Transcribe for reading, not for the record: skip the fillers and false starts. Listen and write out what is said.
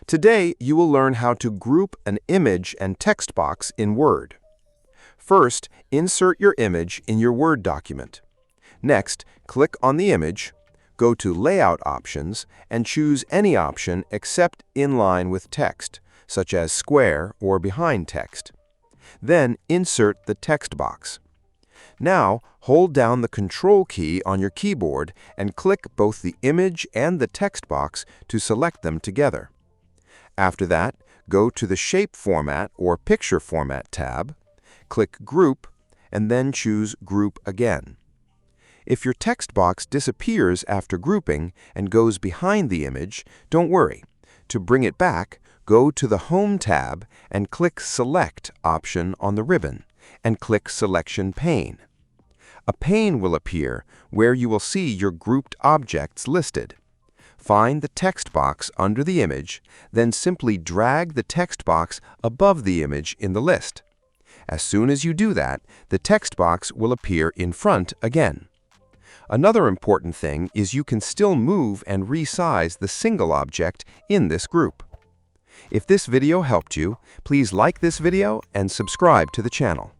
Today, you will learn how to group an image and text box in Word. First, insert your image in your Word document. Next, click on the image, go to Layout Options, and choose any option except Inline with Text, such as Square or Behind Text. Then, insert the text box. Now, hold down the Control key on your keyboard and click both the image and the text box to select them together. After that, go to the Shape Format or Picture Format tab, click Group, and then choose Group again. If your text box disappears after grouping and goes behind the image, don't worry. To bring it back, go to the Home tab and click Select option on the ribbon, and click Selection Pane. A pane will appear where you will see your grouped objects listed. Find the text box under the image, then simply drag the text box above the image in the list. As soon as you do that, the text box will appear in front again. Another important thing is you can still move and resize the single object in this group. If this video helped you, please like this video and subscribe to the channel.